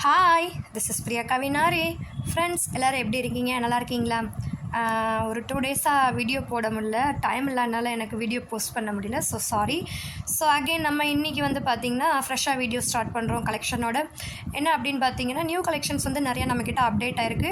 Hi, this is Priya Kavinari. Friends எல்லோரும் எப்படி இருக்கீங்க? நல்லா இருக்கீங்களா? ஒரு 2 டேஸாக வீடியோ போட முடியல, டைம் இல்லாதனால எனக்கு வீடியோ போஸ்ட் பண்ண முடியல. So sorry. ஸோ அகெயின் நம்ம இன்றைக்கி வந்து பார்த்திங்கன்னா ஃப்ரெஷ்ஷாக வீடியோ ஸ்டார்ட் பண்ணுறோம் கலெக்ஷனோட. என்ன அப்படின்னு பார்த்தீங்கன்னா, நியூ கலெக்ஷன்ஸ் வந்து நிறையா நம்மக்கிட்ட அப்டேட் ஆகிருக்கு.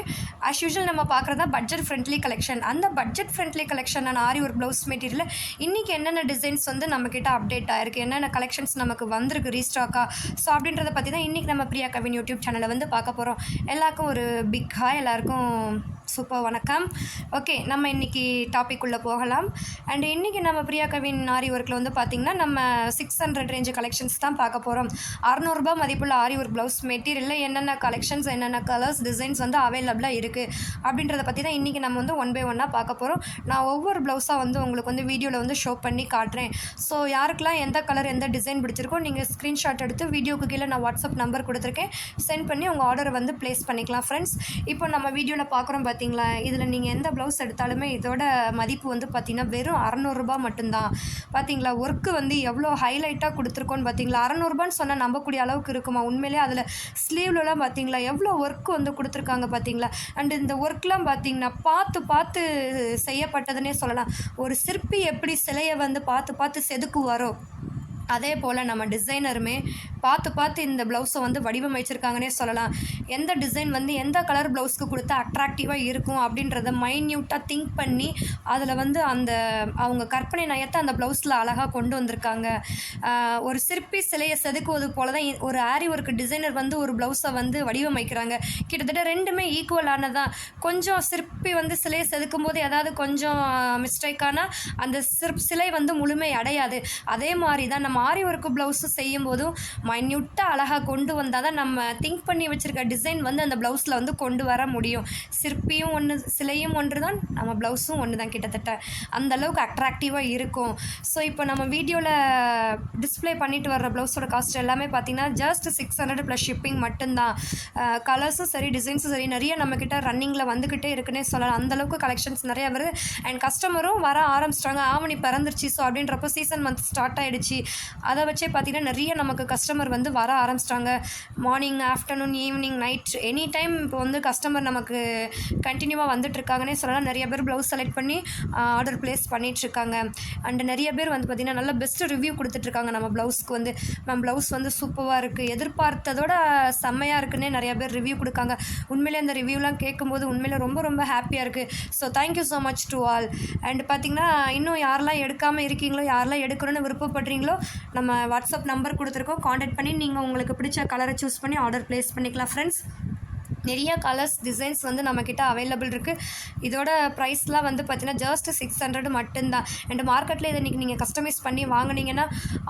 ஆஸ் யூஷுவல் நம்ம பார்க்குறதா பட்ஜெட் ஃப்ரெண்ட்லி கலெக்ஷன். அந்த பட்ஜெட் ஃப்ரெண்ட்லி கலெக்ஷனான ஆரி ஒரு ப்ளவுஸ் மெட்டீரியல் இன்றைக்கி என்னென்ன டிசைன்ஸ் வந்து நம்மக்கிட்ட அப்டேட் ஆகிருக்கு, என்னென்ன கலெக்ஷன்ஸ் நமக்கு வந்திருக்கு ரீஸ்டாக்காக, ஸோ அப்படின்றத பற்றி தான் இன்றைக்கி நம்ம பிரியா கவின் யூடியூப் சேனலை வந்து பார்க்க போகிறோம். எல்லாருக்கும் ஒரு பிக் ஹாய், எல்லாருக்கும் சூப்பர் வணக்கம். ஓகே, நம்ம இன்றைக்கி டாபிக் உள்ளே போகலாம். அண்ட் இன்றைக்கி நம்ம பிரியா கவின் ஆரி ஒர்க்கில் வந்து பார்த்திங்கன்னா நம்ம 600 ரேஞ்சு கலெக்ஷன்ஸ் தான் பார்க்க போகிறோம். 600 மதிப்புள்ள ஆரி ஒர்க் ப்ளவுஸ் மெட்டீரியலில் என்னென்ன கலெக்ஷன்ஸ், என்னென்ன கலர்ஸ், டிசைன்ஸ் வந்து அவைலபிளாக இருக்குது அப்படின்றத பற்றி தான் இன்றைக்கி நம்ம வந்து ஒன் பை ஒன்னாக பார்க்க போகிறோம். நான் ஒவ்வொரு ப்ளவுஸாக வந்து உங்களுக்கு வந்து வீடியோவில் வந்து ஷோ பண்ணி காட்டுறேன். ஸோ யாருக்கெல்லாம் எந்த கலர் எந்த டிசைன் பிடிச்சிருக்கோ நீங்கள் ஸ்க்ரீன்ஷாட் எடுத்து வீடியோக்கு கீழே நான் வாட்ஸ்அப் நம்பர் கொடுத்துருக்கேன், சென்ட் பண்ணி உங்கள் ஆர்டரை வந்து ப்ளேஸ் பண்ணிக்கலாம். ஃப்ரெண்ட்ஸ், இப்போ நம்ம வீடியோவில் பார்க்குறோம் பார்த்தீங்களா, இதில் நீங்கள் எந்த ப்ளவுஸ் எடுத்தாலுமே இதோட மதிப்பு வந்து பார்த்திங்கன்னா வெறும் 600 மட்டும்தான். பார்த்தீங்களா, ஒர்க்கு வந்து எவ்வளோ ஹைலைட்டாக கொடுத்துருக்கோன்னு பார்த்தீங்களா. 600 சொன்னால் நம்பக்கூடிய அளவுக்கு இருக்குமா? உண்மையிலே அதில் ஸ்லீவ்லலாம் பார்த்தீங்களா எவ்வளோ ஒர்க்கு வந்து கொடுத்துருக்காங்க பார்த்தீங்களா. அண்டு இந்த ஒர்க்லாம் பார்த்தீங்கன்னா பார்த்து பார்த்து செய்யப்பட்டதுன்னே சொல்லலாம். ஒரு சிற்பி எப்படி சிலையை வந்து பார்த்து பார்த்து செதுக்குவாரோ அதே போல் நம்ம டிசைனருமே பார்த்து பார்த்து இந்த ப்ளவுஸை வந்து வடிவமைச்சிருக்காங்கன்னே சொல்லலாம். எந்த டிசைன் வந்து எந்த கலர் ப்ளவுஸ்க்கு கொடுத்தா அட்ராக்டிவாக இருக்கும் அப்படின்றத மைன்யூட்டாக திங்க் பண்ணி அதில் வந்து அந்த அவங்க கற்பனை நயத்தை அந்த ப்ளவுஸில் அழகாக கொண்டு வந்திருக்காங்க. ஒரு சிற்பி சிலையை செதுக்குவது போல தான் ஒரு ஆரி ஒர்க் டிசைனர் வந்து ஒரு ப்ளவுஸை வந்து வடிவமைக்கிறாங்க. கிட்டத்தட்ட ரெண்டுமே ஈக்குவலானதான். கொஞ்சம் சிற்பி வந்து சிலையை செதுக்கும் போது ஏதாவது கொஞ்சம் மிஸ்டேக்கான அந்த சிலை வந்து முழுமை அடையாது. அதே மாதிரி தான் நம்ம ஆரி ஒர்க் ப்ளவுஸு செய்யும் போதும் மைன்யூட்டாக அழகாக கொண்டு வந்தால் தான் நம்ம திங்க் பண்ணி வச்சுருக்க டிசைன் வந்து அந்த ப்ளவுஸில் வந்து கொண்டு வர முடியும். சிற்பியும் ஒன்று, சிலையும் ஒன்று தான், நம்ம ப்ளவுஸும் ஒன்று தான். கிட்டத்தட்ட அந்தளவுக்கு அட்ராக்டிவாக இருக்கும். ஸோ இப்போ நம்ம வீடியோவில் டிஸ்பிளே பண்ணிட்டு வர்ற ப்ளவுஸோட காஸ்ட் எல்லாமே பார்த்திங்கன்னா ஜஸ்ட் 600 ப்ளஸ் ஷிப்பிங் மட்டும்தான். கலர்ஸும் சரி, டிசைன்ஸும் சரி, நிறைய நம்மக்கிட்ட ரன்னிங்கில் வந்துக்கிட்டே இருக்குன்னே சொல்லலாம். அந்தளவுக்கு கலெக்ஷன்ஸ் நிறையா வருது. அண்ட் கஸ்டமரும் வர ஆரம்பிச்சிட்டாங்க. ஆவணி பிறந்துருச்சு, ஸோ அப்படின்றப்போ சீசன் மந்த் ஸ்டார்ட் ஆகிடுச்சு. அதை வச்சே பார்த்திங்கன்னா நிறைய நமக்கு கஸ்டமர் வந்து வர ஆரம்பிச்சிட்டாங்க. Morning, afternoon, evening, night, any time இப்போ வந்து கஸ்டமர் நமக்கு கண்டினியூவாக வந்துட்டுருக்காங்கன்னே சொல்லலாம். நிறைய பேர் ப்ளவுஸ் செலக்ட் பண்ணி ஆர்டர் ப்ளேஸ் பண்ணிகிட்ருக்காங்க. அண்டு நிறைய பேர் வந்து பார்த்திங்கன்னா நல்ல பெஸ்ட்டு ரிவ்யூ கொடுத்துட்ருக்காங்க. நம்ம ப்ளவுஸ்க்கு வந்து நம்ம ப்ளவுஸ் வந்து சூப்பராக இருக்குது, எதிர்பார்த்ததோட செம்மையாக இருக்குன்னே நிறைய பேர் ரிவ்யூ கொடுக்காங்க. உண்மையிலே அந்த ரிவ்யூலாம் கேட்கும்போது உண்மையிலே ரொம்ப ரொம்ப ஹாப்பியாக இருக்குது. So thank you so much to all. And பார்த்திங்கன்னா இன்னும் யாரெல்லாம் எடுக்காமல் இருக்கீங்களோ, யாரெல்லாம் எடுக்கணும்னு விருப்பப்படுறீங்களோ, நம்ம வாட்ஸ்அப் நம்பர் கொடுத்துருக்கோம், காண்டாக்ட் பண்ணி நீங்கள் உங்களுக்கு பிடிச்ச கலரை சூஸ் பண்ணி ஆர்டர் ப்ளேஸ் பண்ணிக்கலாம். ஃப்ரெண்ட்ஸ், நிறைய கலர்ஸ், டிசைன்ஸ் வந்து நம்மக்கிட்ட அவைலபிள் இருக்குது. இதோட ப்ரைஸ்லாம் வந்து பார்த்திங்கன்னா ஜஸ்ட் 600 மட்டும்தான். அண்ட் மார்க்கெட்டில் இதை இன்றைக்கி நீங்கள் கஸ்டமைஸ் பண்ணி வாங்கினீங்கன்னா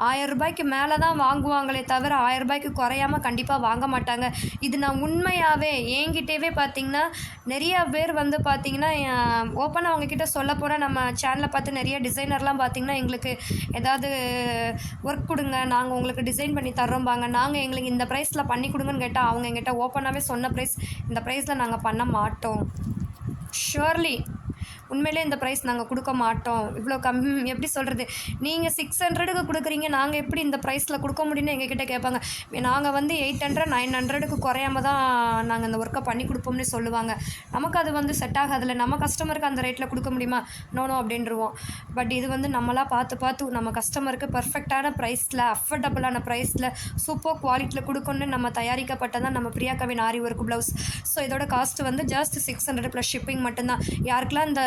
1000 ரூபாய்க்கு மேலே தான் வாங்குவாங்களே தவிர 1000 ரூபாய்க்கு குறையாமல் கண்டிப்பாக வாங்க மாட்டாங்க. இது நான் உண்மையாகவே என்கிட்டவே பார்த்திங்கன்னா நிறைய பேர் வந்து பார்த்திங்கன்னா ஓப்பனாக அவங்கக்கிட்ட சொல்ல போனால் நம்ம சேனலை பார்த்து நிறைய டிசைனர்லாம் பார்த்திங்கன்னா எங்களுக்கு ஏதாவது ஒர்க் கொடுங்க, நாங்கள் உங்களுக்கு டிசைன் பண்ணி தர்றோம்பாங்க. நாங்கள் எங்களுக்கு இந்த ப்ரைஸில் பண்ணி கொடுங்கன்னு கேட்டால் அவங்க எங்கிட்ட ஓப்பனாகவே சொன்ன ப்ரைஸ், இந்த ப்ரைஸில் நாங்கள் பண்ண மாட்டோம், ஷுவர்லி உண்மையிலே இந்த ப்ரைஸ் நாங்கள் கொடுக்க மாட்டோம். இவ்வளோ எப்படி சொல்கிறது, நீங்கள் 600க்கு கொடுக்குறீங்க, நாங்கள் எப்படி இந்த ப்ரைஸில் கொடுக்க முடியும்னு எங்ககிட்ட கேட்பாங்க. நாங்கள் வந்து 800, 900க்கு குறையாம தான் நாங்கள் இந்த ஒர்க்கை பண்ணி கொடுப்போம்னு சொல்லுவாங்க. நமக்கு அது வந்து செட் ஆகாதில்ல. நம்ம கஸ்டமருக்கு அந்த ரேட்டில் கொடுக்க முடியுமா? நோ அப்படின்ருவோம். பட் இது வந்து நம்மளாம் பார்த்து நம்ம கஸ்டமருக்கு பர்ஃபெக்டான ப்ரைஸில், அஃபோர்டபுளான ப்ரைஸில், சூப்பர் குவாலிட்டியில் கொடுக்கணுன்னு நம்ம தயாரிக்கப்பட்டதான் நம்ம பிரியா கவின் ஆரி ஒர்க் ப்ளவுஸ். ஸோ இதோட காஸ்ட் வந்து ஜஸ்ட் 600 ப்ளஸ் ஷிப்பிங் மட்டும்தான். யாருக்கெல்லாம் இந்த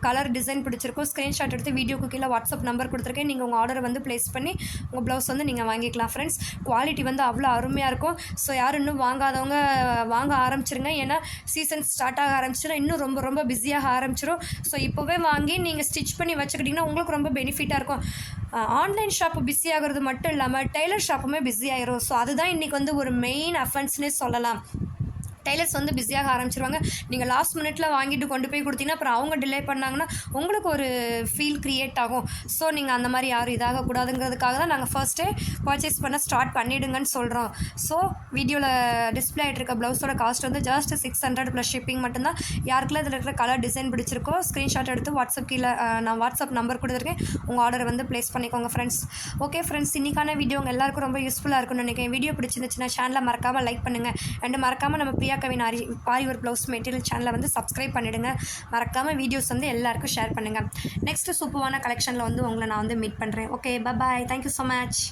கலர் டிசைன் பிடிச்சிருக்கோ ஸ்க்ரீன்ஷாட் எடுத்து வீடியோக்கு கீழே வாட்ஸ்அப் நம்பர் கொடுத்துருக்கேன், நீங்கள் உங்கள் ஆர்டரை வந்து ப்ளேஸ் பண்ணி உங்கள் ப்ளவுஸ் வந்து நீங்கள் வாங்கிக்கலாம். ஃப்ரெண்ட்ஸ், குவாலிட்டி வந்து அவ்வளோ அருமையாக இருக்கும். ஸோ யார் இன்னும் வாங்காதவங்க வாங்க ஆரம்பிச்சிருங்க. ஏன்னா சீசன் ஸ்டார்ட் ஆக ஆரம்பிச்சிடும், இன்னும் ரொம்ப ரொம்ப பிஸியாக ஆரம்பிச்சிடும். ஸோ இப்போவே வாங்கி நீங்கள் ஸ்டிச் பண்ணி வச்சுக்கிட்டிங்கன்னா உங்களுக்கு ரொம்ப பெனிஃபிட்டாக இருக்கும். ஆன்லைன் ஷாப்பு பிஸி ஆகிறது மட்டும் இல்லாமல் டெய்லர் ஷாப்புமே பிஸி ஆகிரும். ஸோ அதுதான் இன்றைக்கி வந்து ஒரு மெயின் அஃபென்ஸ்னே சொல்லலாம். டெய்லர்ஸ் வந்து பிஸியாக ஆரம்பிச்சிருவாங்க. நீங்கள் லாஸ்ட் மினிட்ல வாங்கிட்டு கொண்டு போய் கொடுத்தீங்கன்னா அப்புறம் அவங்க டிலே பண்ணாங்கன்னா உங்களுக்கு ஒரு ஃபீல் க்ரியேட் ஆகும். ஸோ நீங்கள் அந்த மாதிரி யாரும் இதாகக்கூடாதுங்கிறதுக்காக தான் நாங்கள் ஃபர்ஸ்ட்டே பர்ச்சேஸ் பண்ண ஸ்டார்ட் பண்ணிவிடுங்கன்னு சொல்கிறோம். ஸோ வீடியோவில் டிஸ்பிளே ஆகிட்டு இருக்க ப்ளவுஸோட காஸ்ட் வந்து ஜஸ்ட் 600 ப்ளஸ் ஷிப்பிங் மட்டும்தான். யாருக்குள்ள இதில் இருக்கிற கலர் டிசைன் பிடிச்சிருக்கோ ஸ்க்ரீன்ஷாட் எடுத்து வாட்ஸ்அப் கீழே நான் வாட்ஸ்அப் நம்பர் கொடுத்துருக்கேன், உங்கள் ஆர்டரை வந்து ப்ளேஸ் பண்ணிக்கோங்க ஃப்ரெண்ட்ஸ். ஓகே ஃப்ரெண்ட்ஸ், இன்றைக்கான வீடியோ உங்கள் எல்லாருக்கும் ரொம்ப யூஸ்ஃபுல்லாக இருக்கும்னு நினைக்கிறேன். வீடியோ பிடிச்சிருந்துச்சுன்னா சேனலை மறக்காமல் லைக் பண்ணுங்கள். அண்ட் மறக்காமல் நம்ம பிரியா கவின் ஆரி ஒரு ப்ளவுஸ் மெட்டீரியல் சேனலை வந்து சப்ஸ்கிரைப் பண்ணிவிடுங்க. மறக்காமல் வீடியோஸ் வந்து எல்லாருக்கும் ஷேர் பண்ணுங்கள். நெக்ஸ்ட்டு சூப்பரான கலெக்ஷனில் வந்து உங்களை நான் வந்து மீட் பண்ணுறேன். ஓகே, பாய், தேங்க்யூ ஸோ மச்.